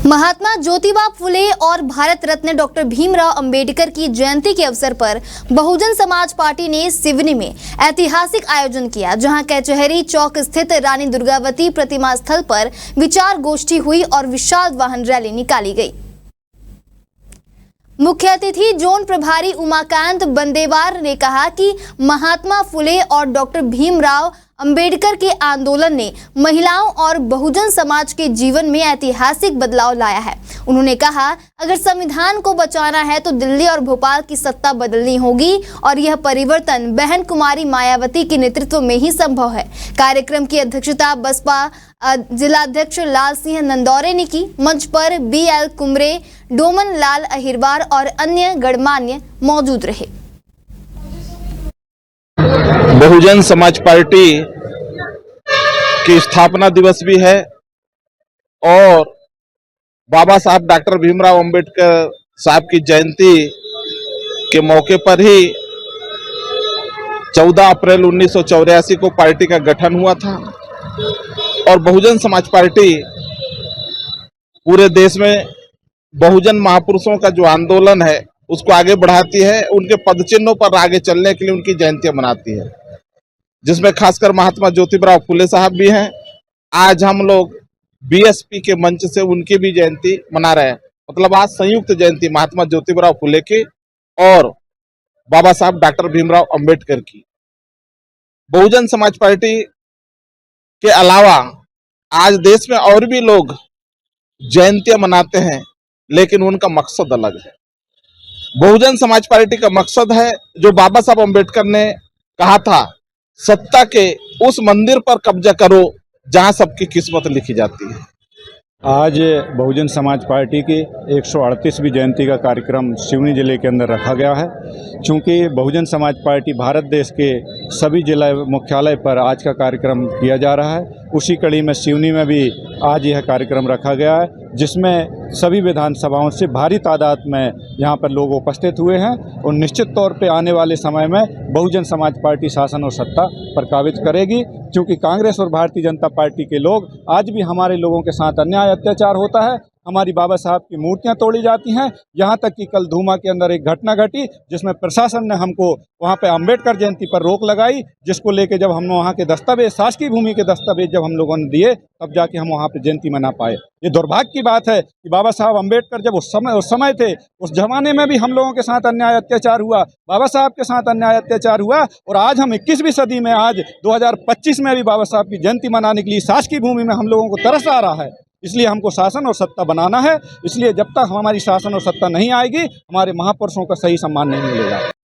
महात्मा ज्योतिबा फुले और भारत रत्न डॉक्टर भीमराव अंबेडकर की जयंती के अवसर पर बहुजन समाज पार्टी ने सिवनी में ऐतिहासिक आयोजन किया, जहां कचहरी चौक स्थित रानी दुर्गावती प्रतिमा स्थल पर विचार गोष्ठी हुई और विशाल वाहन रैली निकाली गई। मुख्य अतिथि जोन प्रभारी उमाकांत बंदेवार ने कहा कि महात्मा फुले और डॉक्टर भीमराव अंबेडकर के आंदोलन ने महिलाओं और बहुजन समाज के जीवन में ऐतिहासिक बदलाव लाया है। उन्होंने कहा, अगर संविधान को बचाना है तो दिल्ली और भोपाल की सत्ता बदलनी होगी और यह परिवर्तन बहन कुमारी मायावती के नेतृत्व में ही संभव है। कार्यक्रम की अध्यक्षता बसपा जिलाध्यक्ष लाल सिंह नंदौरे ने की। मंच पर BL कुमरे, डोमन लाल अहिरवार और अन्य गणमान्य मौजूद रहे। बहुजन समाज पार्टी की स्थापना दिवस भी है और बाबा साहब डॉक्टर भीमराव अंबेडकर साहब की जयंती के मौके पर ही 14 अप्रैल 1984 को पार्टी का गठन हुआ था और बहुजन समाज पार्टी पूरे देश में बहुजन महापुरुषों का जो आंदोलन है उसको आगे बढ़ाती है। उनके पदचिन्हों पर आगे चलने के लिए उनकी जयंतियां मनाती है, जिसमें खासकर महात्मा ज्योतिबा फुले साहब भी हैं। आज हम लोग BSP के मंच से उनकी भी जयंती मना रहे हैं। मतलब आज संयुक्त जयंती महात्मा ज्योतिबा फुले की और बाबा साहब डॉक्टर भीमराव अंबेडकर की। बहुजन समाज पार्टी के अलावा आज देश में और भी लोग जयंतियां मनाते हैं, लेकिन उनका मकसद अलग है। बहुजन समाज पार्टी का मकसद है जो बाबा साहब अंबेडकर ने कहा था, सत्ता के उस मंदिर पर कब्जा करो जहां सबकी किस्मत लिखी जाती है। आज बहुजन समाज पार्टी की 138वीं जयंती का कार्यक्रम सिवनी जिले के अंदर रखा गया है। चूँकि बहुजन समाज पार्टी भारत देश के सभी जिला मुख्यालय पर आज का कार्यक्रम किया जा रहा है, उसी कड़ी में सिवनी में भी आज यह कार्यक्रम रखा गया है, जिसमें सभी विधानसभाओं से भारी तादाद में यहाँ पर लोग उपस्थित हुए हैं और निश्चित तौर पे आने वाले समय में बहुजन समाज पार्टी शासन और सत्ता पर काबिज करेगी। क्योंकि कांग्रेस और भारतीय जनता पार्टी के लोग आज भी हमारे लोगों के साथ अन्याय अत्याचार होता है। हमारी बाबा साहब की मूर्तियां तोड़ी जाती हैं। यहाँ तक कि कल धूमा के अंदर एक घटना घटी जिसमें प्रशासन ने हमको वहाँ पे अंबेडकर जयंती पर रोक लगाई, जिसको लेके जब हम वहाँ के दस्तावेज, शासकीय भूमि के दस्तावेज जब हम लोगों ने दिए तब जाके हम वहाँ पे जयंती मना पाए। ये दुर्भाग्य की बात है कि बाबा साहब अंबेडकर जब उस समय थे, उस जमाने में भी हम लोगों के साथ अन्याय अत्याचार हुआ, बाबा साहब के साथ अन्याय अत्याचार हुआ और आज हम 21वीं सदी में, आज 2025 में भी बाबा साहब की जयंती मनाने के लिए शासकीय भूमि में हम लोगों को तरस आ रहा है। इसलिए हमको शासन और सत्ता बनाना है। इसलिए जब तक हमारी शासन और सत्ता नहीं आएगी, हमारे महापुरुषों का सही सम्मान नहीं मिलेगा।